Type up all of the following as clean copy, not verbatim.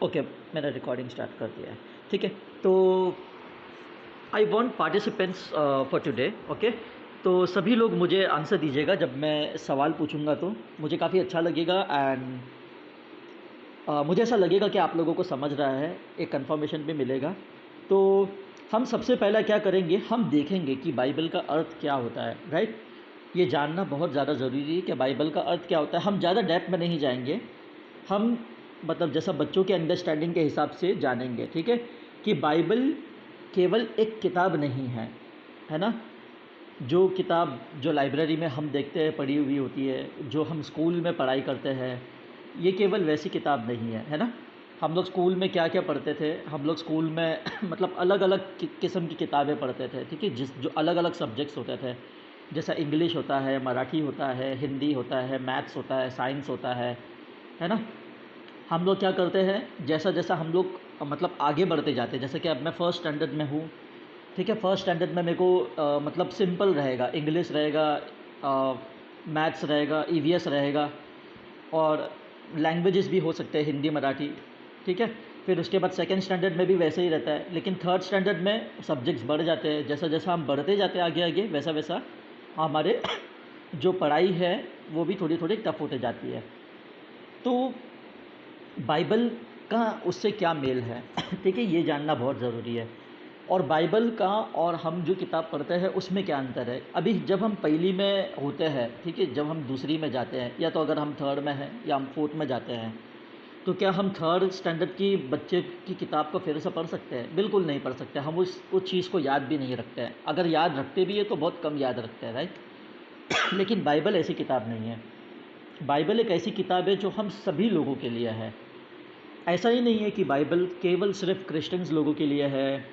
Okay, मैंने recording start कर दिया है। ठीक है, तो I want participants for today. Okay, तो सभी लोग मुझे आंसर दीजिएगा जब मैं सवाल पूछूंगा, तो मुझे काफ़ी अच्छा लगेगा एंड मुझे ऐसा लगेगा कि आप लोगों को समझ रहा है, एक कंफर्मेशन भी मिलेगा। तो हम सबसे पहला क्या करेंगे, हम देखेंगे कि बाइबल का अर्थ क्या होता है। राइट, ये जानना बहुत ज़्यादा ज़रूरी है कि बाइबल का अर्थ क्या होता है। हम ज़्यादा डेप्थ में नहीं जाएंगे, हम मतलब जैसा बच्चों के अंडरस्टैंडिंग के हिसाब से जानेंगे। ठीक है, कि बाइबल केवल एक किताब नहीं है ना। जो किताब जो लाइब्रेरी में हम देखते हैं पढ़ी हुई होती है, जो हम स्कूल में पढ़ाई करते हैं, ये केवल वैसी किताब नहीं है ना। हम लोग स्कूल में क्या क्या पढ़ते थे, हम लोग स्कूल में मतलब अलग अलग किस्म की किताबें पढ़ते थे। ठीक है, जो अलग अलग सब्जेक्ट्स होते थे, जैसा इंग्लिश होता है, मराठी होता है, हिंदी होता है, मैथ्स होता है, साइंस होता है ना। हम लोग क्या करते हैं, जैसा जैसा हम लोग मतलब आगे बढ़ते जाते हैं, जैसे कि अब मैं फ़र्स्ट स्टैंडर्ड में हूँ। ठीक है, फर्स्ट स्टैंडर्ड में मेरे को मतलब सिंपल रहेगा, इंग्लिश रहेगा, मैथ्स रहेगा, ईवीएस रहेगा, और लैंग्वेजेस भी हो सकते हैं, हिंदी मराठी। ठीक है, फिर उसके बाद सेकंड स्टैंडर्ड में भी वैसे ही रहता है, लेकिन थर्ड स्टैंडर्ड में सब्जेक्ट्स बढ़ जाते हैं। जैसा जैसा हम बढ़ते जाते हैं आगे आगे, वैसा वैसा हमारे जो पढ़ाई है वो भी थोड़ी थोड़ी टफ होते जाती है। तो बाइबल का उससे क्या मेल है ठीक है, ये जानना बहुत ज़रूरी है। और बाइबल का और हम जो किताब पढ़ते हैं उसमें क्या अंतर है। अभी जब हम पहली में होते हैं, ठीक है, जब हम दूसरी में जाते हैं, या तो अगर हम थर्ड में हैं या हम फोर्थ में जाते हैं, तो क्या हम थर्ड स्टैंडर्ड की बच्चे की किताब को फिर से पढ़ सकते हैं? बिल्कुल नहीं पढ़ सकते। हम उस चीज़ को याद भी नहीं रखते हैं, अगर याद रखते भी है तो बहुत कम याद रखते हैं। राइट लेकिन बाइबल ऐसी किताब नहीं है। बाइबल एक ऐसी किताब है जो हम सभी लोगों के लिए है। ऐसा ही नहीं है कि बाइबल केवल सिर्फ क्रिश्चियंस लोगों के लिए है,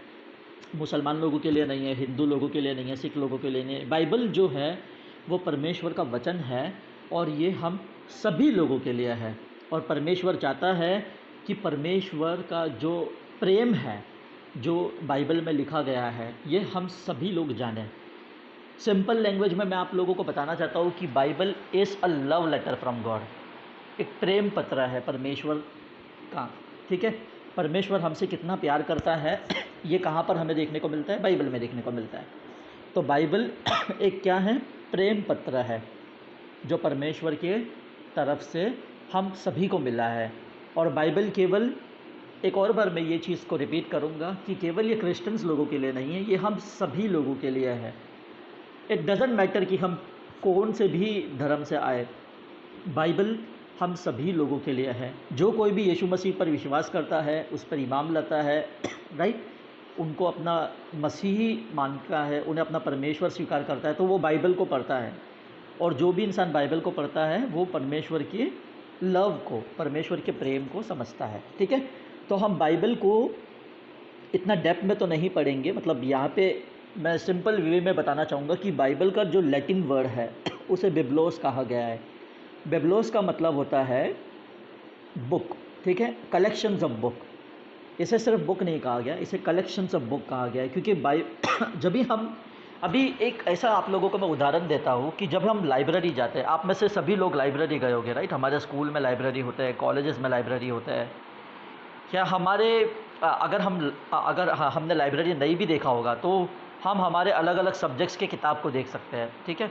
मुसलमान लोगों के लिए नहीं है, हिंदू लोगों के लिए नहीं है, सिख लोगों के लिए नहीं है। बाइबल जो है वो परमेश्वर का वचन है, और ये हम सभी लोगों के लिए है। और परमेश्वर चाहता है कि परमेश्वर का जो प्रेम है, जो बाइबल में लिखा गया है, ये हम सभी लोग जानें। सिंपल लैंग्वेज में मैं आप लोगों को बताना चाहता हूँ कि Bible is a love letter from God. एक प्रेम पत्र है परमेश्वर का। ठीक है, परमेश्वर हमसे कितना प्यार करता है ये कहाँ पर हमें देखने को मिलता है? बाइबल में देखने को मिलता है। तो बाइबल एक क्या है? प्रेम पत्र है, जो परमेश्वर के तरफ से हम सभी को मिला है। और बाइबल केवल, एक और बार मैं ये चीज़ को रिपीट करूँगा, कि केवल ये क्रिश्चियंस लोगों के लिए नहीं है, ये हम सभी लोगों के लिए है। इट डज़ंट मैटर कि हम कौन से भी धर्म से आए, बाइबल हम सभी लोगों के लिए है। जो कोई भी यीशु मसीह पर विश्वास करता है, उस पर ईमान लाता है, राइट, उनको अपना मसीही मानता है, उन्हें अपना परमेश्वर स्वीकार करता है, तो वो बाइबल को पढ़ता है। और जो भी इंसान बाइबल को पढ़ता है वो परमेश्वर की लव को, परमेश्वर के प्रेम को समझता है। ठीक है, तो हम बाइबल को इतना डेप्थ में तो नहीं पढ़ेंगे, मतलब यहाँ पे मैं सिंपल वे में बताना चाहूँगा कि बाइबल का जो लैटिन वर्ड है उसे बिब्लोस कहा गया है। बिब्लोस का मतलब होता है बुक। ठीक है, कलेक्शंस ऑफ बुक। इसे सिर्फ बुक नहीं कहा गया, इसे कलेक्शंस ऑफ बुक कहा गया है, क्योंकि जब भी हम, अभी एक ऐसा आप लोगों को मैं उदाहरण देता हूँ कि जब हम लाइब्रेरी जाते हैं, आप में से सभी लोग लाइब्रेरी गए होंगे, राइट। हमारे स्कूल में लाइब्रेरी होते हैं, कॉलेजेस में लाइब्रेरी होते हैं। क्या हमारे अगर हमने लाइब्रेरी नहीं भी देखा होगा तो हम हमारे अलग अलग सब्जेक्ट्स के किताब को देख सकते हैं। ठीक है,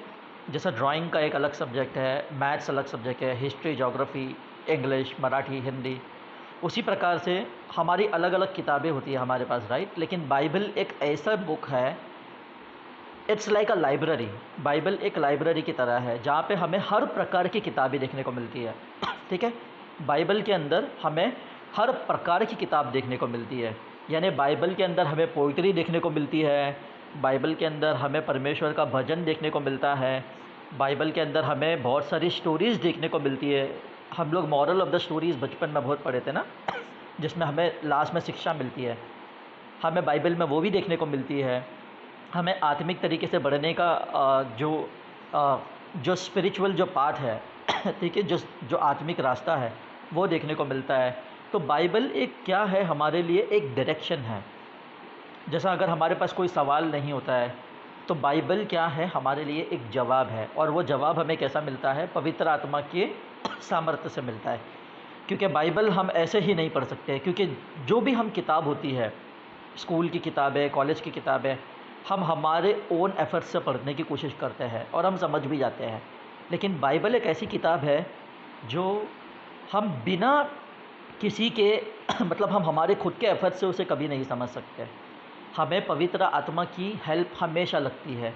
जैसा ड्राइंग का एक अलग सब्जेक्ट है, मैथ्स अलग सब्जेक्ट है, history, geography, English, Marathi, Hindi, उसी प्रकार से हमारी अलग अलग किताबें होती है हमारे पास, राइट। लेकिन बाइबल एक ऐसा बुक है, it's like a library. Bible एक लाइब्रेरी की तरह है, जहाँ पे हमें हर प्रकार की किताबें देखने को मिलती है। ठीक है, बाइबल के अंदर हमें हर प्रकार की किताब देखने को मिलती है। यानी बाइबल के अंदर हमें पोइट्री देखने को मिलती है, बाइबल के अंदर हमें परमेश्वर का भजन देखने को मिलता है, बाइबल के अंदर हमें बहुत सारी स्टोरीज़ देखने को मिलती है। हम लोग मॉरल ऑफ़ द स्टोरीज़ बचपन में बहुत पढ़े थे ना, जिसमें हमें लास्ट में शिक्षा मिलती है, हमें बाइबल में वो भी देखने को मिलती है। हमें आत्मिक तरीके से बढ़ने का जो स्पिरिचुअल जो पार्ट है ठीक है, जो जो आत्मिक रास्ता है वो देखने को मिलता है। तो बाइबल एक क्या है हमारे लिए? एक डायरेक्शन है। जैसा अगर हमारे पास कोई सवाल नहीं होता है तो बाइबल क्या है हमारे लिए? एक जवाब है। और वो जवाब हमें कैसा मिलता है? पवित्र आत्मा के सामर्थ्य से मिलता है। क्योंकि बाइबल हम ऐसे ही नहीं पढ़ सकते, क्योंकि जो भी हम किताब होती है, स्कूल की किताबें, कॉलेज की किताबें, हम हमारे ओन एफर्ट्स से पढ़ने की कोशिश करते हैं और हम समझ भी जाते हैं। लेकिन बाइबल एक ऐसी किताब है जो हम बिना किसी के मतलब हम हमारे खुद के एफर्ट से उसे कभी नहीं समझ सकते। हमें पवित्र आत्मा की हेल्प हमेशा लगती है,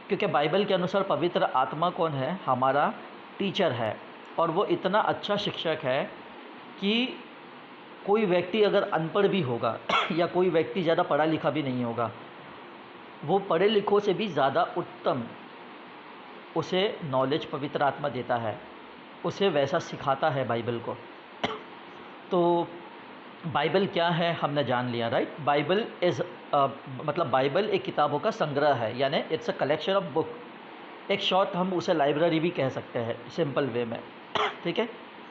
क्योंकि बाइबल के अनुसार पवित्र आत्मा कौन है? हमारा टीचर है। और वो इतना अच्छा शिक्षक है कि कोई व्यक्ति अगर अनपढ़ भी होगा या कोई व्यक्ति ज़्यादा पढ़ा लिखा भी नहीं होगा, वो पढ़े लिखों से भी ज़्यादा उत्तम उसे नॉलेज पवित्र आत्मा देता है, उसे वैसा सिखाता है बाइबल को। तो बाइबल क्या है हमने जान लिया, राइट? बाइबल इज़ मतलब बाइबल एक किताबों का संग्रह है, यानी it's a collection of book. एक शॉर्ट हम उसे लाइब्रेरी भी कह सकते हैं सिंपल वे में। ठीक है।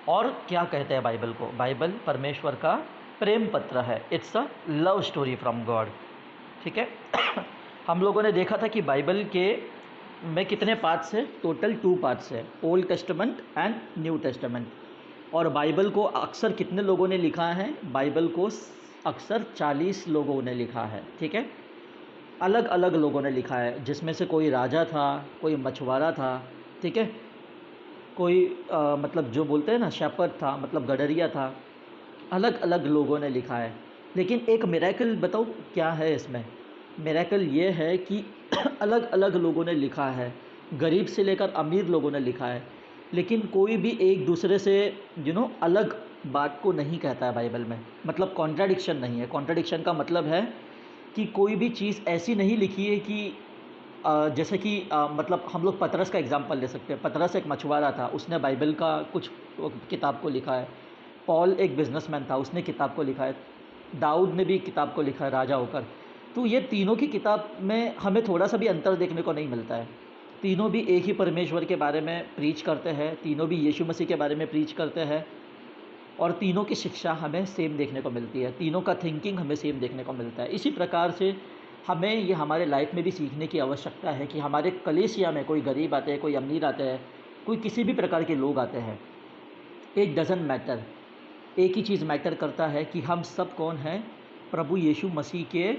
और क्या कहते हैं बाइबल को? बाइबल परमेश्वर का प्रेम पत्र है। It's a love story from God. ठीक है। हम लोगों ने देखा था कि बाइबल के में कितने पार्ट्स हैं? टोटल 2 पार्ट्स है, old testament and new testament. और बाइबल को अक्सर कितने लोगों ने लिखा है? बाइबल को अक्सर 40 लोगों ने लिखा है। ठीक है। अलग अलग लोगों ने लिखा है, जिसमें से कोई राजा था, कोई मछुआरा था, ठीक है, कोई मतलब जो बोलते हैं ना शेपर्ड था, मतलब गडरिया था। अलग अलग लोगों ने लिखा है। लेकिन एक मिरेकल बताओ क्या है इसमें? मिरेकल ये है कि अलग अलग लोगों ने लिखा है, गरीब से लेकर अमीर लोगों ने लिखा है, लेकिन कोई भी एक दूसरे से अलग बात को नहीं कहता है बाइबल में। मतलब कॉन्ट्राडिक्शन नहीं है। कॉन्ट्राडिक्शन का मतलब है कि कोई भी चीज़ ऐसी नहीं लिखी है कि जैसे कि मतलब हम लोग पतरस का एग्जांपल ले सकते हैं। पतरस एक मछुआरा था, उसने बाइबल का कुछ किताब को लिखा है। पॉल एक बिजनेसमैन था, उसने किताब को लिखा है। दाऊद ने भी किताब को लिखा है राजा होकर। तो ये तीनों की किताब में हमें थोड़ा सा भी अंतर देखने को नहीं मिलता है। तीनों भी एक ही परमेश्वर के बारे में प्रीच करते हैं, तीनों भी यीशु मसीह के बारे में प्रीच करते हैं, और तीनों की शिक्षा हमें सेम देखने को मिलती है, तीनों का थिंकिंग हमें सेम देखने को मिलता है। इसी प्रकार से हमें ये हमारे लाइफ में भी सीखने की आवश्यकता है कि हमारे कलीसिया में कोई गरीब आते हैं, कोई अमीर आते हैं, कोई किसी भी प्रकार के लोग आते हैं, इट डज़न्ट मैटर। एक ही चीज़ मैटर करता है कि हम सब कौन हैं? प्रभु यीशु मसीह के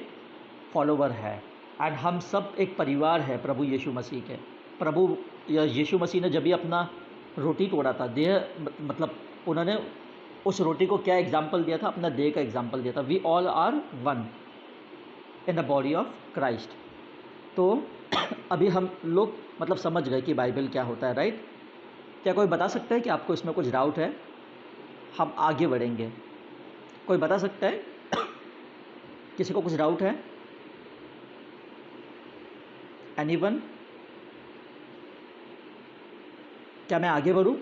फॉलोवर है। एंड हम सब एक परिवार है प्रभु यीशु मसीह के। प्रभु यीशु मसीह ने जब भी अपना रोटी तोड़ा था, देह मतलब उन्होंने उस रोटी को क्या एग्जाम्पल दिया था? अपना देह का एग्जाम्पल दिया था। We all are one in the body of Christ. तो अभी हम लोग मतलब समझ गए कि बाइबल क्या होता है, राइट? क्या कोई बता सकता है कि आपको इसमें कुछ डाउट है? हम आगे बढ़ेंगे। कोई बता सकता है? किसी को कुछ डाउट है? एनीवन? क्या मैं आगे बढ़ूं?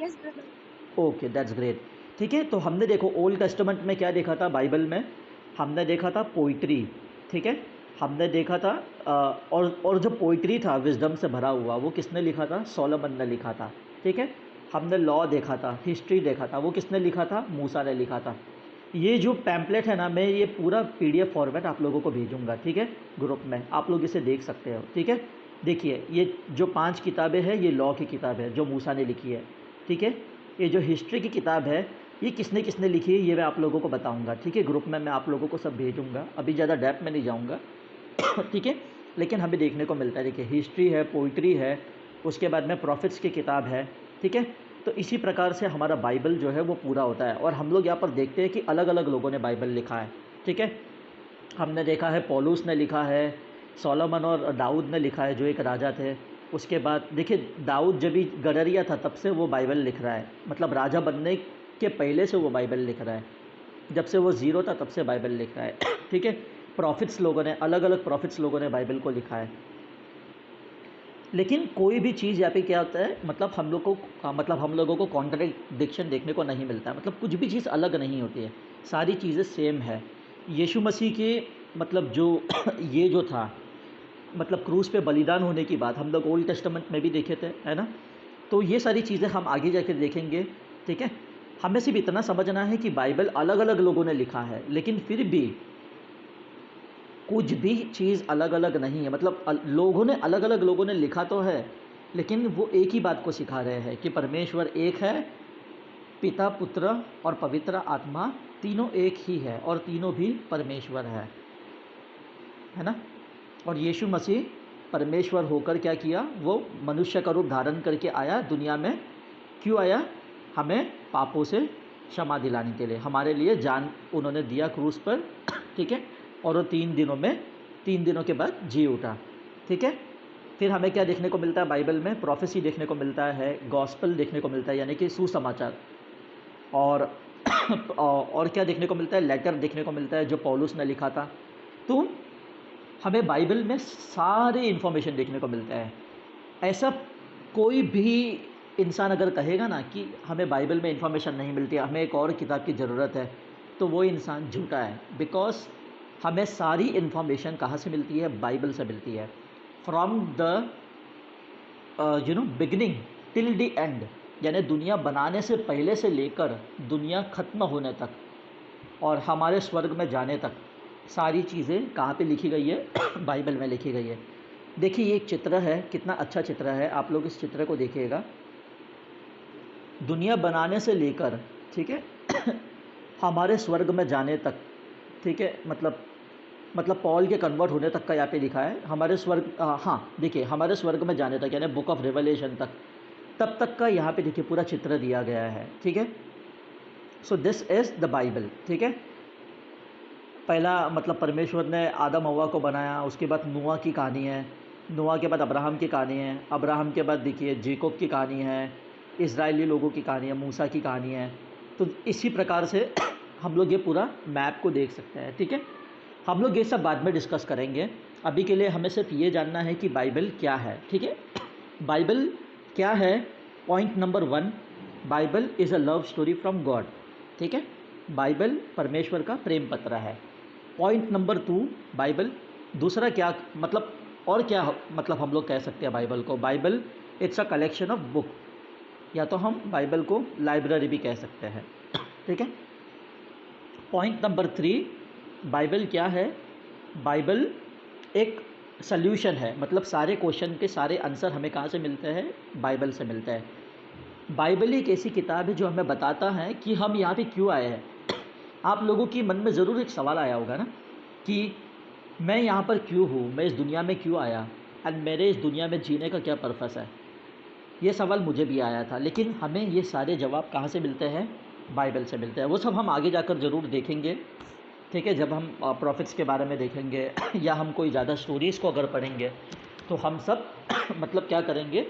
Yes brother. Okay, that's great. ठीक है। तो हमने देखो ओल्ड टेस्टामेंट में क्या देखा था बाइबल में? हमने देखा था पोइट्री। ठीक है। हमने देखा था और जो पोइट्री था विजडम से भरा हुआ, वो किसने लिखा था? सोलोमन ने लिखा था। ठीक है। हमने लॉ देखा था, हिस्ट्री देखा था, वो किसने लिखा था? मूसा ने लिखा था। ये जो पैम्पलेट है ना, मैं ये पूरा पीडीएफ फॉर्मेट आप लोगों को भेजूंगा, ठीक है, ग्रुप में। आप लोग इसे देख सकते हो, ठीक है। देखिए, ये जो 5 किताबें हैं, ये लॉ की किताब है जो मूसा ने लिखी है, ठीक है। ये जो हिस्ट्री की किताब है, ये किसने किसने लिखी है, ये मैं आप लोगों को बताऊंगा, ठीक है। ग्रुप में मैं आप लोगों को सब भेजूंगा, अभी ज़्यादा डेप्थ में नहीं जाऊंगा, ठीक है। लेकिन हमें देखने को मिलता है, देखिए, हिस्ट्री है, पोइट्री है, उसके बाद में प्रॉफिट्स की किताब है, ठीक है। तो इसी प्रकार से हमारा बाइबल जो है वो पूरा होता है। और हम लोग यहाँ पर देखते हैं कि अलग अलग लोगों ने बाइबल लिखा है, ठीक है। हमने देखा है पौलुस ने लिखा है, सोलोमन और दाऊद ने लिखा है जो एक राजा थे। उसके बाद देखिए, दाऊद जब भी गडरिया था तब से वो बाइबल लिख रहा है, मतलब राजा बनने के पहले से वो बाइबल लिख रहा है, जब से वो ज़ीरो था तब से बाइबल लिख रहा है, ठीक है। प्रॉफिट्स लोगों ने, अलग अलग प्रॉफिट्स लोगों ने बाइबल को लिखा है। लेकिन कोई भी चीज़ यहाँ पे क्या होता है, मतलब हम लोगों को कॉन्ट्रडिक्शन देखने को नहीं मिलता है। मतलब कुछ भी चीज़ अलग नहीं होती है, सारी चीज़ें सेम है। यीशु मसीह के मतलब जो ये जो था, मतलब क्रूस पे बलिदान होने की बात हम लोग ओल्ड टेस्टामेंट में भी देखे थे, है ना। तो ये सारी चीज़ें हम आगे जाकर देखेंगे, ठीक है। हमें सिर्फ इतना समझना है कि बाइबल अलग अलग लोगों ने लिखा है, लेकिन फिर भी कुछ भी चीज़ अलग अलग नहीं है। मतलब लोगों ने, अलग अलग लोगों ने लिखा तो है, लेकिन वो एक ही बात को सिखा रहे हैं कि परमेश्वर एक है, पिता, पुत्र और पवित्र आत्मा तीनों एक ही है और तीनों भी परमेश्वर है ना। और यीशु मसीह परमेश्वर होकर क्या किया, वो मनुष्य का रूप धारण करके आया दुनिया में। क्यों आया? हमें पापों से क्षमा दिलाने के लिए, हमारे लिए जान उन्होंने दिया क्रूस पर, ठीक है। और वो 3 दिनों के बाद जी उठा, ठीक है। फिर हमें क्या देखने को मिलता है बाइबल में? प्रोफेसी देखने को मिलता है, गॉस्पल देखने को मिलता है, यानी कि सुसमाचार। और और क्या देखने को मिलता है? लेटर देखने को मिलता है जो पौलुस ने लिखा था। तो हमें बाइबल में सारे इन्फॉर्मेशन देखने को मिलता है। ऐसा कोई भी इंसान अगर कहेगा ना कि हमें बाइबल में इन्फॉर्मेशन नहीं मिलती, हमें एक और किताब की ज़रूरत है, तो वो इंसान झूठा है। बिकॉज हमें सारी इन्फॉर्मेशन कहाँ से मिलती है? बाइबल से मिलती है। From the beginning till the end, यानी दुनिया बनाने से पहले से लेकर दुनिया ख़त्म होने तक और हमारे स्वर्ग में जाने तक सारी चीज़ें कहाँ पे लिखी गई है? बाइबल में लिखी गई है। देखिए ये एक चित्र है, कितना अच्छा चित्र है, आप लोग इस चित्र को देखिएगा। दुनिया बनाने से लेकर, ठीक है, हमारे स्वर्ग में जाने तक, ठीक है, मतलब पॉल के कन्वर्ट होने तक का यहाँ पे लिखा है। हमारे स्वर्ग, हाँ देखिए, हमारे स्वर्ग में जाने तक यानी बुक ऑफ रिवलेशन तक, तब तक का यहाँ पे देखिए पूरा चित्र दिया गया है, ठीक है। So this is the Bible, ठीक है। पहला मतलब परमेश्वर ने आदम हव्वा को बनाया, उसके बाद नूह की कहानी है, नूह के बाद अब्राहम की कहानी है, अब्राहम के बाद देखिए जेकोब की कहानी है, इज़राइली लोगों की कहानी है, मूसा की कहानी है। तो इसी प्रकार से हम लोग ये पूरा मैप को देख सकते हैं, ठीक है। हम लोग ये सब बाद में डिस्कस करेंगे, अभी के लिए हमें सिर्फ ये जानना है कि बाइबल क्या है, ठीक है। बाइबल क्या है? Point number 1, Bible is a love story from God, ठीक है। बाइबल परमेश्वर का प्रेम पत्र है। पॉइंट नंबर 2, बाइबल दूसरा क्या मतलब, और क्या मतलब हम लोग कह सकते हैं बाइबल को? Bible it's a collection of book, या तो हम बाइबल को लाइब्रेरी भी कह सकते हैं, ठीक है। पॉइंट नंबर 3, बाइबल क्या है? बाइबल एक सल्यूशन है, मतलब सारे क्वेश्चन के सारे आंसर हमें कहाँ से मिलते हैं? बाइबल से मिलते हैं। बाइबल एक ऐसी किताब है जो हमें बताता है कि हम यहाँ पे क्यों आए हैं। आप लोगों की मन में ज़रूर एक सवाल आया होगा ना कि मैं यहाँ पर क्यों हूँ, मैं इस दुनिया में क्यों आया, एंड मेरे इस दुनिया में जीने का क्या पर्पस है। ये सवाल मुझे भी आया था, लेकिन हमें ये सारे जवाब कहाँ से मिलते हैं? बाइबल से मिलते हैं। वो सब हम आगे जाकर ज़रूर देखेंगे, ठीक है। जब हम प्रॉफिट्स के बारे में देखेंगे या हम कोई ज़्यादा स्टोरीज़ को अगर पढ़ेंगे तो हम सब मतलब क्या करेंगे,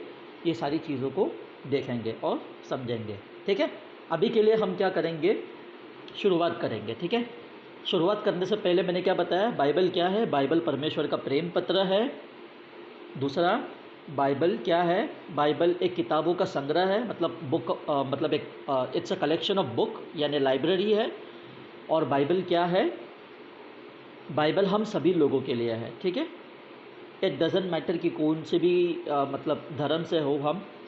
ये सारी चीज़ों को देखेंगे और समझेंगे, ठीक है। अभी के लिए हम क्या करेंगे, शुरुआत करेंगे, ठीक है। शुरुआत करने से पहले मैंने क्या बताया? बाइबल क्या है? बाइबल परमेश्वर का प्रेम पत्र है। दूसरा, बाइबल क्या है? बाइबल एक किताबों का संग्रह है, मतलब बुक, मतलब एक it's a collection of book, यानी लाइब्रेरी है। और बाइबल क्या है? बाइबल हम सभी लोगों के लिए है, ठीक है। इट डजेंट मैटर कि कौन से भी मतलब धर्म से हो,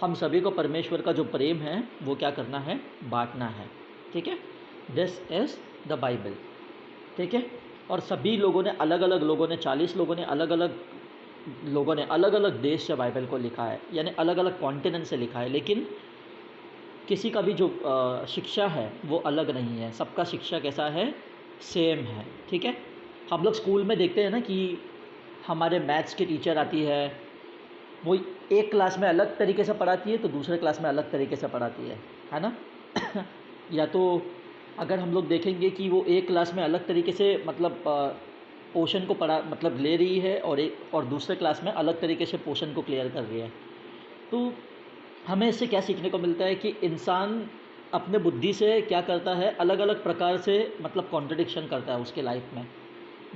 हम सभी को परमेश्वर का जो प्रेम है वो क्या करना है? बांटना है, ठीक है। दिस इज़ द बाइबल, ठीक है। और सभी लोगों ने अलग अलग लोगों ने 40 लोगों ने अलग अलग देश से बाइबल को लिखा है, यानी अलग अलग कॉन्टिनेंट से लिखा है, लेकिन किसी का भी जो शिक्षा है वो अलग नहीं है, सबका शिक्षा कैसा है? सेम है, ठीक है। हम लोग स्कूल में देखते हैं ना कि हमारे मैथ्स की टीचर आती है, वो एक क्लास में अलग तरीके से पढ़ाती है तो दूसरे क्लास में अलग तरीके से पढ़ाती है ना। या तो अगर हम लोग देखेंगे कि वो एक क्लास में अलग तरीके से मतलब पोर्शन को पढ़ा मतलब ले रही है, और दूसरे क्लास में अलग तरीके से पोर्शन को क्लियर कर रही है। तो हमें इससे क्या सीखने को मिलता है कि इंसान अपने बुद्धि से क्या करता है, अलग अलग प्रकार से मतलब कॉन्ट्रडिक्शन करता है उसके लाइफ में।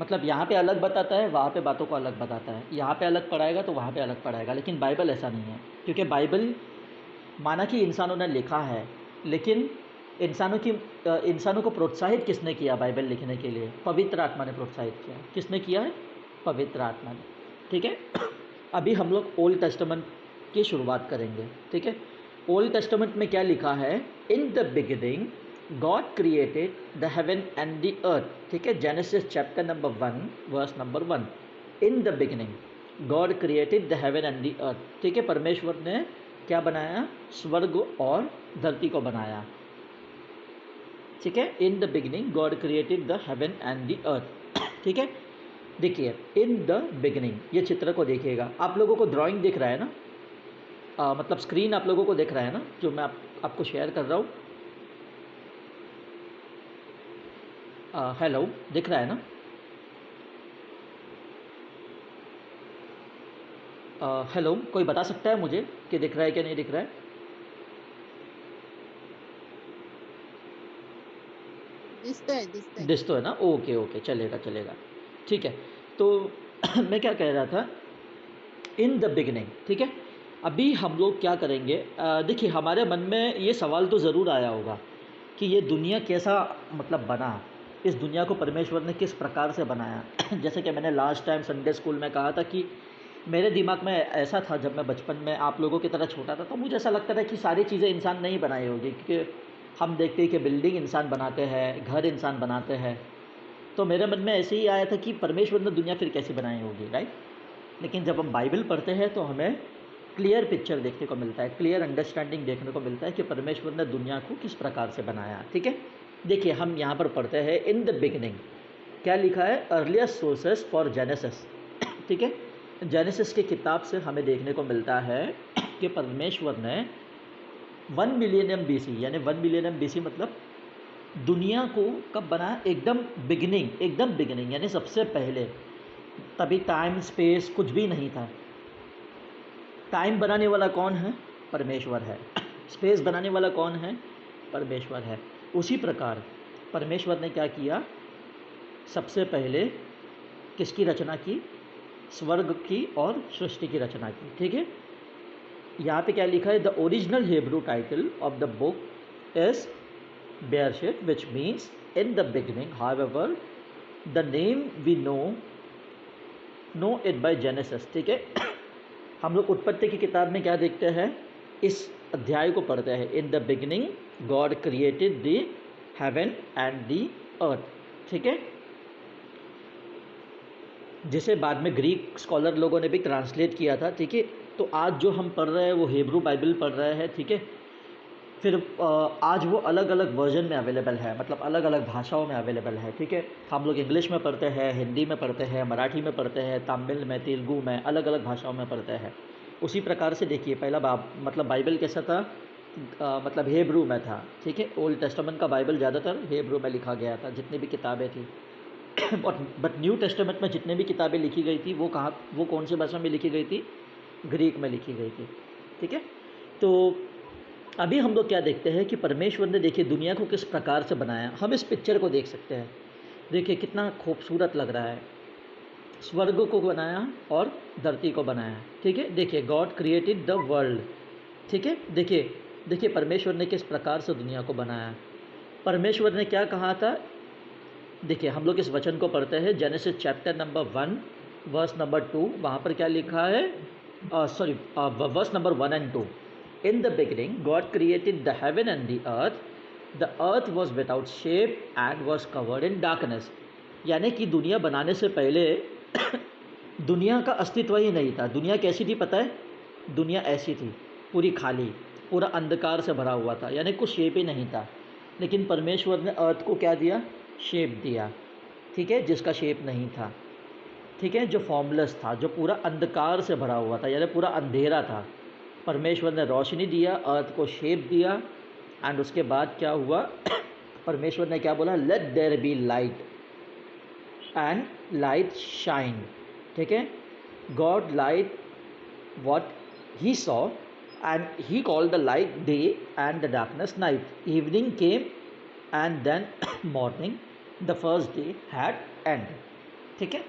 मतलब यहाँ पे अलग बताता है, वहाँ पे बातों को अलग बताता है, यहाँ पे अलग पढ़ाएगा तो वहाँ पे अलग पढ़ाएगा। लेकिन बाइबल ऐसा नहीं है, क्योंकि बाइबल माना कि इंसानों ने लिखा है, लेकिन इंसानों को प्रोत्साहित किसने किया बाइबल लिखने के लिए? पवित्र आत्मा ने प्रोत्साहित किया। किसने किया है? पवित्र आत्मा ने, ठीक है। अभी हम लोग ओल्ड टेस्टामेंट की शुरुआत करेंगे, ठीक है। ओल्ड टेस्टामेंट में क्या लिखा है? In the beginning God created the heaven and the earth, ठीक है। Genesis chapter number 1 verse number 1, in the beginning. God created the heaven and the earth, ठीक है, परमेश्वर ने क्या बनाया, स्वर्ग और धरती को बनाया, ठीक है। In the beginning God created the heaven and the earth, ठीक है। देखिए इन द बिगिनिंग, ये चित्र को देखिएगा, आप लोगों को ड्राइंग दिख रहा है ना, मतलब स्क्रीन आप लोगों को दिख रहा है ना जो मैं आपको शेयर कर रहा हूँ, हेलो, दिख रहा है ना? हेलो, कोई बता सकता है मुझे कि दिख रहा है कि नहीं दिख रहा है? दिसतोय दिस तो है ना, ओके ओके, चलेगा चलेगा, ठीक है। तो मैं क्या कह रहा था, इन द बिगिनिंग, ठीक है। अभी हम लोग क्या करेंगे, देखिए हमारे मन में ये सवाल तो ज़रूर आया होगा कि ये दुनिया कैसा मतलब बना, इस दुनिया को परमेश्वर ने किस प्रकार से बनाया। जैसे कि मैंने लास्ट टाइम संडे स्कूल में कहा था कि मेरे दिमाग में ऐसा था जब मैं बचपन में आप लोगों की तरह छोटा था, तो मुझे ऐसा लगता था कि सारी चीज़ें इंसान नहीं बनाई होगी, क्योंकि हम देखते हैं कि बिल्डिंग इंसान बनाते हैं, घर इंसान बनाते हैं, तो मेरे मन में ऐसे ही आया था कि परमेश्वर ने दुनिया फिर कैसी बनाई होगी, राइट। लेकिन जब हम बाइबल पढ़ते हैं तो हमें क्लियर पिक्चर देखने को मिलता है, क्लियर अंडरस्टैंडिंग देखने को मिलता है कि परमेश्वर ने दुनिया को किस प्रकार से बनाया, ठीक है। देखिए हम यहाँ पर पढ़ते हैं इन द बिगिनिंग, क्या लिखा है, अर्लियर सोर्सेस फॉर जेनेसिस, ठीक है। जेनेसिस की किताब से हमें देखने को मिलता है कि परमेश्वर ने 1 मिलियनियम बीसी, यानी 1 मिलियनियम बीसी मतलब दुनिया को कब बनाया, एकदम बिगिनिंग यानी सबसे पहले। तभी टाइम स्पेस कुछ भी नहीं था। टाइम बनाने वाला कौन है, परमेश्वर है। स्पेस बनाने वाला कौन है, परमेश्वर है। उसी प्रकार परमेश्वर ने क्या किया, सबसे पहले किसकी रचना की, स्वर्ग की और सृष्टि की रचना की, ठीक है। यहाँ पे क्या लिखा है, the original Hebrew title of the book is Bereshit, which means in the beginning, however the name we know it by Genesis, ठीक है। हम लोग उत्पत्ति की किताब में क्या देखते हैं, इस अध्याय को पढ़ते हैं, इन the beginning God created the heaven and the earth, ठीक है, जिसे बाद में ग्रीक स्कॉलर लोगों ने भी ट्रांसलेट किया था, ठीक है। तो आज जो हम पढ़ रहे हैं वो हेब्रू बाइबल पढ़ रहे हैं, ठीक है। फिर आज वो अलग अलग वर्जन में अवेलेबल है, मतलब अलग अलग भाषाओं में अवेलेबल है, ठीक है। हम लोग इंग्लिश में पढ़ते हैं, हिंदी में पढ़ते हैं, मराठी में पढ़ते हैं, तमिल में, तेलुगु में, अलग अलग भाषाओं में पढ़ते हैं। उसी प्रकार से देखिए पहला मतलब बाइबल कैसा था, मतलब हेब्रू में था, ठीक है। ओल्ड टेस्टामेंट का बाइबल ज़्यादातर हेब्रू में लिखा गया था, जितनी भी किताबें थी। बट न्यू टेस्टामेंट में जितनी भी किताबें लिखी गई थी वो कौन सी भाषा में लिखी गई थी, ग्रीक में लिखी गई थी, ठीक है। तो अभी हम लोग क्या देखते हैं कि परमेश्वर ने देखिए दुनिया को किस प्रकार से बनाया। हम इस पिक्चर को देख सकते हैं, देखिए कितना खूबसूरत लग रहा है। स्वर्ग को बनाया और धरती को बनाया, ठीक है। देखिए गॉड क्रिएटेड द वर्ल्ड, ठीक है। देखिए परमेश्वर ने किस प्रकार से दुनिया को बनाया। परमेश्वर ने क्या कहा था, देखिए हम लोग इस वचन को पढ़ते हैं, Genesis chapter number 1 verse number 2, वहाँ पर क्या लिखा है, verse number 1 and 2, in the beginning God created the heaven and the earth was without shape and was covered in darkness. यानी कि दुनिया बनाने से पहले दुनिया का अस्तित्व ही नहीं था। दुनिया कैसी थी पता है, दुनिया ऐसी थी, पूरी खाली, पूरा अंधकार से भरा हुआ था, यानी कुछ शेप ही नहीं था। लेकिन परमेश्वर ने अर्थ को क्या दिया, शेप दिया, ठीक है, जिसका शेप नहीं था, ठीक है, जो फॉर्मलेस था, जो पूरा अंधकार से भरा हुआ था, यानी पूरा अंधेरा था। परमेश्वर ने रोशनी दिया, अर्थ को शेप दिया, एंड उसके बाद क्या हुआ, परमेश्वर ने क्या बोला, let there be light and light shine, ठीक है। God light what he saw and he called the light day and the darkness night. Evening came and then morning, the first day had end, ठीक है।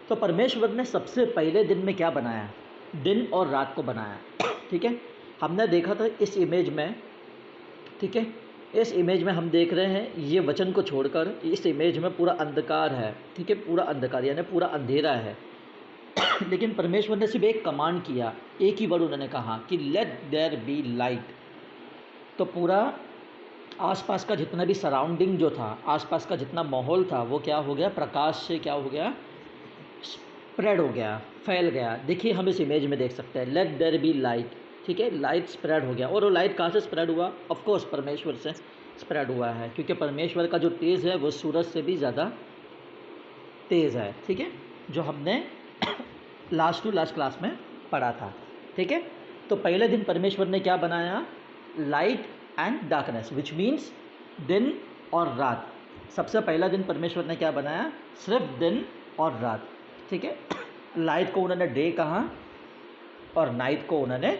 तो परमेश्वर ने सबसे पहले दिन में क्या बनाया, दिन और रात को बनाया, ठीक है। हमने देखा था इस इमेज में, ठीक है, इस इमेज में हम देख रहे हैं, ये वचन को छोड़कर इस इमेज में पूरा अंधकार है, ठीक है, पूरा अंधकार यानी पूरा अंधेरा है। लेकिन परमेश्वर ने सिर्फ एक कमांड किया, एक ही वर्ड उन्होंने कहा कि लेट देयर बी लाइट। तो पूरा आसपास का जितना भी सराउंडिंग जो था, आसपास का जितना माहौल था, वो क्या हो गया, प्रकाश से क्या हो गया, स्प्रेड हो गया, फैल गया। देखिए हम इस इमेज में देख सकते हैं, लेट देयर बी लाइट, ठीक है, लाइट स्प्रेड हो गया। और वो लाइट कहाँ से स्प्रेड हुआ? ऑफ कोर्स परमेश्वर से स्प्रेड हुआ है, क्योंकि परमेश्वर का जो तेज़ है वो सूरज से भी ज़्यादा तेज़ है, ठीक है, जो हमने लास्ट टू लास्ट क्लास में पढ़ा था, ठीक है। तो पहले दिन परमेश्वर ने क्या बनाया? Light and darkness, which means दिन और रात। सबसे पहला दिन परमेश्वर ने क्या बनाया? सिर्फ दिन और रात, ठीक है। लाइट को उन्होंने डे कहा और नाइट को उन्होंने,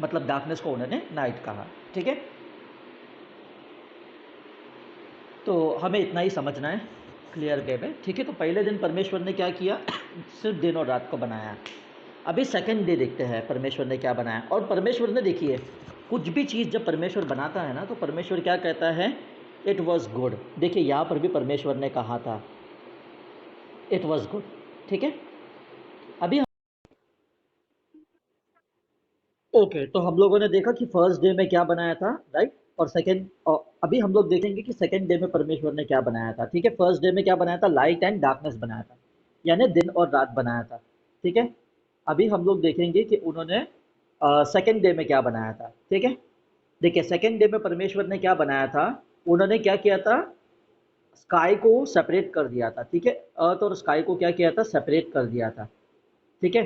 मतलब डार्कनेस को उन्होंने नाइट कहा, ठीक है। तो हमें इतना ही समझना है क्लियर वे में, ठीक है। तो पहले दिन परमेश्वर ने क्या किया? सिर्फ दिन और रात को बनाया। अभी सेकंड डे देखते हैं परमेश्वर ने क्या बनाया। और परमेश्वर ने, देखिए, कुछ भी चीज़ जब परमेश्वर बनाता है ना, तो परमेश्वर क्या कहता है? It was good. देखिए यहाँ पर भी परमेश्वर ने कहा था इट वॉज गुड, ठीक है। अभी ओके, तो हम लोगों ने देखा कि फर्स्ट डे में क्या बनाया था, राइट। और सेकंड, अभी हम लोग देखेंगे कि सेकंड डे में परमेश्वर ने क्या बनाया था, ठीक है। फर्स्ट डे में क्या बनाया था? लाइट एंड डार्कनेस बनाया था, यानी दिन और रात बनाया था, ठीक है। अभी हम लोग देखेंगे कि उन्होंने सेकंड डे में क्या बनाया था, ठीक है। देखिए सेकंड डे में परमेश्वर ने क्या बनाया था? उन्होंने क्या किया था? स्काई को सेपरेट कर दिया था, ठीक है। अर्थ और स्काई को क्या किया था? सेपरेट कर दिया था, ठीक है।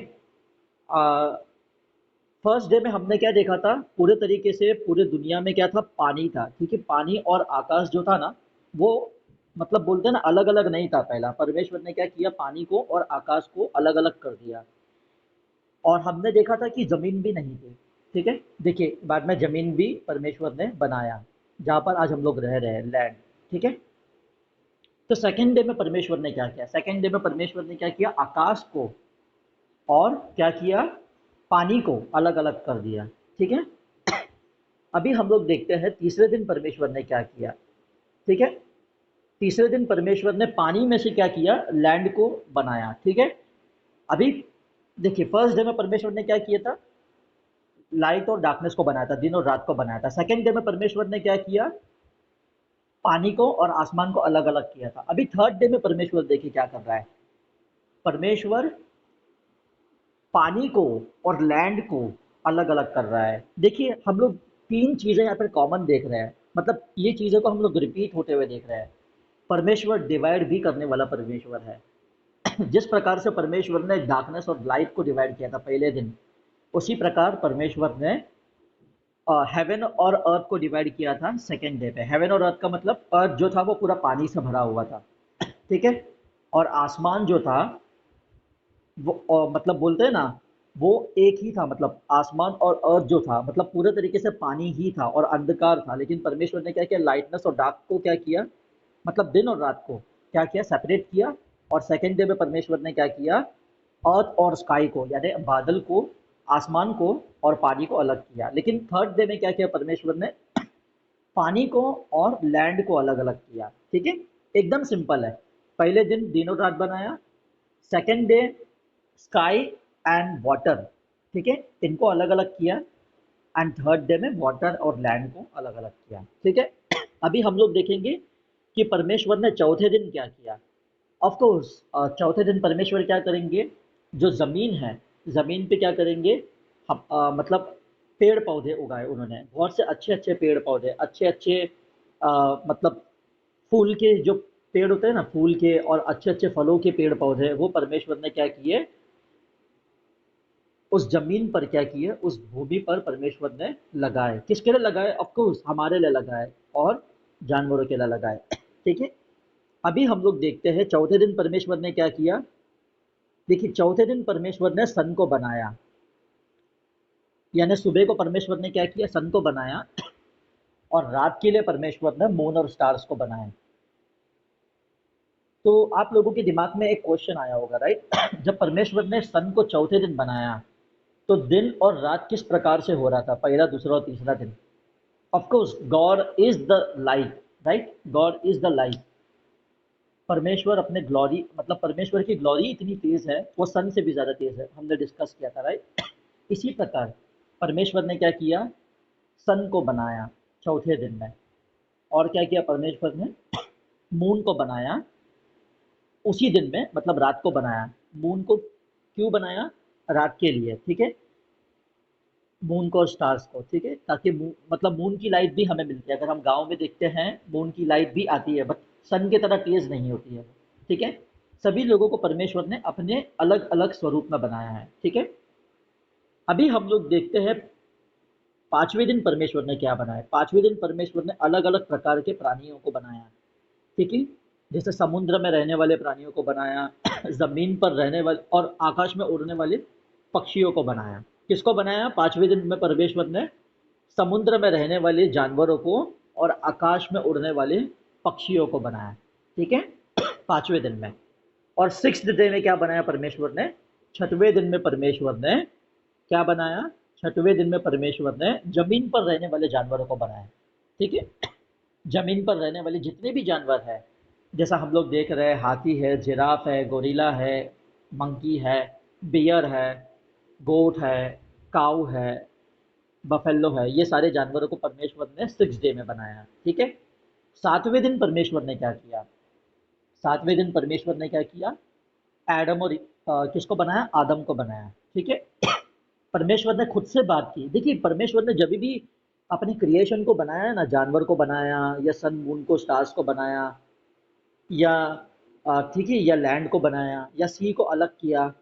फर्स्ट डे में हमने क्या देखा था? पूरे तरीके से पूरे दुनिया में क्या था? पानी था, ठीक है। पानी और आकाश जो था ना, वो, मतलब बोलते हैं ना, अलग अलग नहीं था। पहला परमेश्वर ने क्या किया? पानी को और आकाश को अलग अलग कर दिया। और हमने देखा था कि जमीन भी नहीं थी, ठीक है। देखिए बाद में जमीन भी परमेश्वर ने बनाया, जहाँ पर आज हम लोग रह रहे हैं, लैंड, ठीक है। तो सेकंड डे में परमेश्वर ने क्या किया? सेकंड डे में परमेश्वर ने क्या किया? आकाश को और क्या किया? पानी को अलग अलग कर दिया, ठीक है। अभी हम लोग देखते हैं तीसरे दिन परमेश्वर ने क्या किया, ठीक है। तीसरे दिन परमेश्वर ने पानी में से क्या किया? लैंड को बनाया, ठीक है। अभी देखिए फर्स्ट डे में परमेश्वर ने क्या किया था? लाइट और डार्कनेस को बनाया था, दिन और रात को बनाया था। सेकंड डे में परमेश्वर ने क्या किया? पानी को और आसमान को अलग अलग किया था। अभी थर्ड डे में परमेश्वर देखिए क्या कर रहा है। परमेश्वर पानी को और लैंड को अलग अलग कर रहा है। देखिए हम लोग तीन चीजें यहाँ पर कॉमन देख रहे हैं, मतलब ये चीजों को हम लोग रिपीट होते हुए देख रहे हैं। परमेश्वर डिवाइड भी करने वाला परमेश्वर है। जिस प्रकार से परमेश्वर ने डार्कनेस और लाइट को डिवाइड किया था पहले दिन, उसी प्रकार परमेश्वर ने हेवन और अर्थ को डिवाइड किया था सेकेंड डे पे। हेवन और अर्थ का मतलब अर्थ जो था वो पूरा पानी से भरा हुआ था, ठीक है। और आसमान जो था वो, मतलब बोलते हैं ना, वो एक ही था। मतलब आसमान और अर्थ जो था, मतलब पूरे तरीके से पानी ही था और अंधकार था। लेकिन परमेश्वर ने क्या किया? लाइटनेस और डार्क को क्या किया? मतलब दिन और रात को क्या किया? सेपरेट किया। और सेकेंड डे में परमेश्वर ने क्या किया? अर्थ और स्काई को, यानी बादल को, आसमान को और पानी को अलग किया। लेकिन थर्ड डे में क्या किया परमेश्वर ने? पानी को और लैंड को अलग अलग किया, ठीक है। एकदम सिंपल है। पहले दिन दिन और रात बनाया, second day sky and water, ठीक है, इनको अलग अलग किया। एंड थर्ड डे में वाटर और लैंड को अलग अलग किया, ठीक है। अभी हम लोग देखेंगे कि परमेश्वर ने चौथे दिन क्या किया। ऑफ कोर्स चौथे दिन परमेश्वर क्या करेंगे? जो ज़मीन है, ज़मीन पे क्या करेंगे? हम मतलब पेड़ पौधे उगाए उन्होंने, बहुत से अच्छे अच्छे पेड़ पौधे, अच्छे अच्छे मतलब फूल के जो पेड़ होते हैं ना, फूल के और अच्छे अच्छे फलों के पेड़ पौधे, वो परमेश्वर ने क्या किए? उस जमीन पर क्या किए? उस भूमि पर परमेश्वर ने लगाए। किसके लिए लगाए? ऑफ कोर्स हमारे लिए लगाए और जानवरों के लिए लगाए, ठीक है। अभी हम लोग देखते हैं चौथे दिन परमेश्वर ने क्या किया। देखिए चौथे दिन परमेश्वर ने सन को बनाया, यानी सुबह को परमेश्वर ने क्या किया? सन को बनाया। और रात के लिए परमेश्वर ने मून और स्टार्स को बनाया। तो आप लोगों के दिमाग में एक क्वेश्चन आया होगा, राइट? जब परमेश्वर ने सन को चौथे दिन बनाया, तो दिन और रात किस प्रकार से हो रहा था, पहला, दूसरा और तीसरा दिन? Of course God is the light, right, God is the light. परमेश्वर अपने ग्लोरी, मतलब परमेश्वर की ग्लोरी इतनी तेज है, वो सन से भी ज्यादा तेज है, हमने डिस्कस किया था, राइट। इसी प्रकार परमेश्वर ने क्या किया? सन को बनाया चौथे दिन में। और क्या किया परमेश्वर ने? मून को बनाया उसी दिन में, मतलब रात को बनाया। मून को क्यों बनाया? रात के लिए, ठीक है? मून को और स्टार्स को, ठीक है? ताकि मतलब मून की लाइट भी हमें मिलती है। अगर हम गाँव में देखते हैं, मून की लाइट भी आती है, बट सन की तरह तेज़ नहीं होती है, ठीक है? सभी लोगों को परमेश्वर ने अपने अलग-अलग स्वरूप में बनाया है, ठीक है? अभी हम लोग देखते हैं 5वें दिन परमेश्वर ने क्या बनाया। 5वें दिन परमेश्वर ने अलग-अलग प्रकार के प्राणियों को बनाया, ठीक है? जैसे समुद्र में रहने वाले प्राणियों को बनाया, ज़मीन पर रहने वाले और आकाश में उड़ने वाले पक्षियों को बनाया। किसको बनाया? 5वें दिन में परमेश्वर ने समुद्र में रहने वाले जानवरों को और आकाश में उड़ने वाले पक्षियों को बनाया, ठीक है? 5वें दिन में। और 6th डे में क्या बनाया परमेश्वर ने? 6वें दिन में परमेश्वर ने क्या बनाया? 6वें दिन में परमेश्वर ने ज़मीन पर रहने वाले जानवरों को बनाया, ठीक है? ज़मीन पर रहने वाले जितने भी जानवर हैं, जैसा हम लोग देख रहे हैं, हाथी है, जिराफ है, गोरिल्ला है, मंकी है, बियर है, गोट है, काऊ है, बफेलो है, ये सारे जानवरों को परमेश्वर ने 6 डे में बनाया, ठीक है? 7वें दिन परमेश्वर ने क्या किया? 7वें दिन परमेश्वर ने क्या किया? एडम और किसको बनाया? आदम को बनाया, ठीक है? परमेश्वर ने खुद से बात की। देखिए, परमेश्वर ने जब भी अपने क्रिएशन को बनाया ना, जानवर को बनाया या सन मून को स्टार्स को बनाया या ठीक है, या लैंड को बनाया या सी को अलग किया,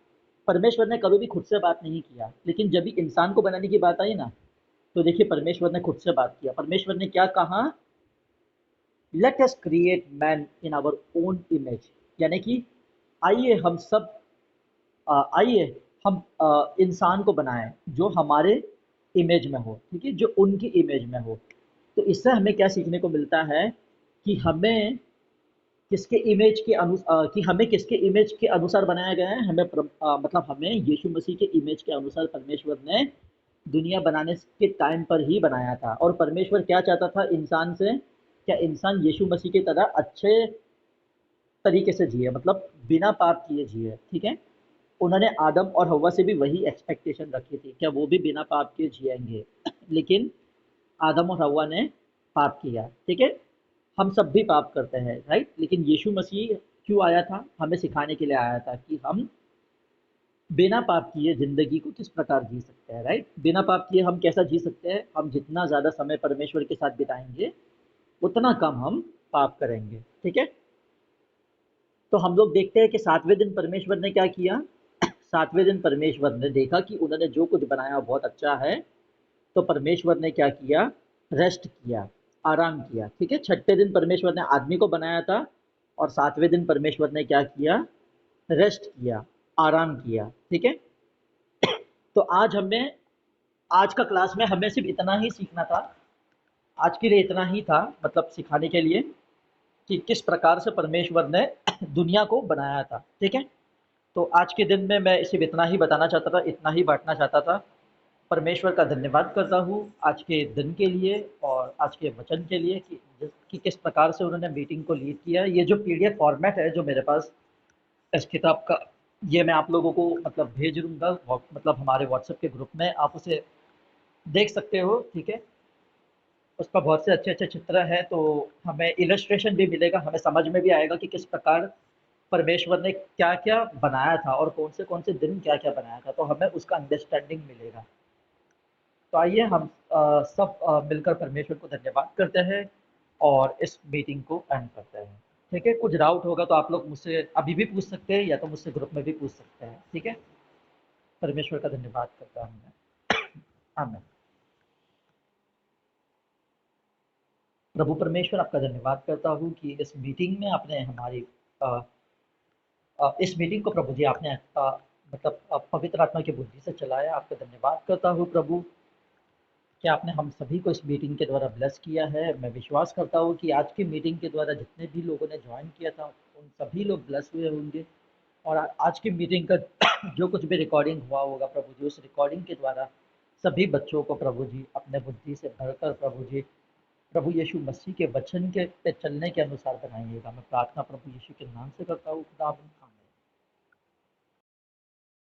परमेश्वर ने कभी भी खुद से बात नहीं किया। लेकिन जब भी इंसान को बनाने की बात आई ना, तो देखिए परमेश्वर ने खुद से बात किया। परमेश्वर ने क्या कहा? Let us create man in our own image, यानी कि आइए हम सब आइए हम इंसान को बनाएं जो हमारे इमेज में हो, ठीक है? जो उनकी इमेज में हो। तो इससे हमें क्या सीखने को मिलता है कि कि हमें किसके इमेज के अनुसार बनाया गया है? मतलब हमें यीशु मसीह के इमेज के अनुसार परमेश्वर ने दुनिया बनाने के टाइम पर ही बनाया था। और परमेश्वर क्या चाहता था इंसान से? क्या इंसान यीशु मसीह की तरह अच्छे तरीके से जिए, मतलब बिना पाप किए जिए, ठीक है? उन्होंने आदम और हव्वा से भी वही एक्सपेक्टेशन रखी थी, क्या वो भी बिना पाप के जिएंगे? लेकिन आदम और हव्वा ने पाप किया, ठीक है? हम सब भी पाप करते हैं, राइट? लेकिन यीशु मसीह क्यों आया था? हमें सिखाने के लिए आया था कि हम बिना पाप किए ज़िंदगी को किस प्रकार जी सकते हैं, राइट? बिना पाप किए हम कैसा जी सकते हैं? हम जितना ज़्यादा समय परमेश्वर के साथ बिताएँगे, उतना कम हम पाप करेंगे, ठीक है? तो हम लोग देखते हैं कि 7वें दिन परमेश्वर ने क्या किया? 7वें दिन परमेश्वर ने देखा कि उन्होंने जो कुछ बनाया बहुत अच्छा है, तो परमेश्वर ने क्या किया? रेस्ट किया, आराम किया, ठीक है? 6ठे दिन परमेश्वर ने आदमी को बनाया था और 7वें दिन परमेश्वर ने क्या किया? रेस्ट किया, आराम किया, ठीक है? तो आज का क्लास में हमें सिर्फ़ इतना ही सीखना था। आज के लिए इतना ही था, मतलब सिखाने के लिए कि किस प्रकार से परमेश्वर ने दुनिया को बनाया था, ठीक है? तो आज के दिन में मैं सिर्फ़ इतना ही बताना चाहता था, इतना ही बाँटना चाहता था। परमेश्वर का धन्यवाद करता हूँ आज के दिन के लिए और आज के वचन के लिए कि किस प्रकार से उन्होंने मीटिंग को लीड किया। ये जो पीडीएफ फॉर्मेट है जो मेरे पास इस किताब का, ये मैं आप लोगों को मतलब भेज दूँगा, मतलब हमारे व्हाट्सएप के ग्रुप में आप उसे देख सकते हो, ठीक है? उसका बहुत से अच्छे-अच्छे चित्र हैं, तो हमें इलस्ट्रेशन भी मिलेगा, हमें समझ में भी आएगा कि किस प्रकार परमेश्वर ने क्या-क्या बनाया था और कौन से दिन क्या-क्या बनाया था, तो हमें उसका अंडरस्टैंडिंग मिलेगा। तो आइए हम सब मिलकर परमेश्वर को धन्यवाद करते हैं और इस मीटिंग को एंड करते हैं, ठीक है? कुछ डाउट होगा तो आप लोग मुझसे अभी भी पूछ सकते हैं या तो मुझसे ग्रुप में भी पूछ सकते हैं, ठीक है? परमेश्वर का धन्यवाद करता हूँ मैं। आमीन। प्रभु परमेश्वर, आपका धन्यवाद करता हूँ कि इस मीटिंग में आपने अ, इस मीटिंग को प्रभु जी आपने मतलब पवित्र आत्मा की बुद्धि से चलाया। आपका धन्यवाद करता हूँ प्रभु कि आपने हम सभी को इस मीटिंग के द्वारा ब्लेस किया है। मैं विश्वास करता हूँ कि आज की मीटिंग के द्वारा जितने भी लोगों ने जॉइन किया था, उन सभी लोग ब्लेस हुए होंगे और आज की मीटिंग का जो कुछ भी रिकॉर्डिंग हुआ होगा प्रभु जी, उस रिकॉर्डिंग के द्वारा सभी बच्चों को प्रभु जी अपने बुद्धि से भरकर प्रभु जी, प्रभु यीशु मसीह के वचन के पे चलने के अनुसार बनाइएगा। मैं प्रार्थना प्रभु यीशु के नाम से करता हूँ खुदा। आमीन।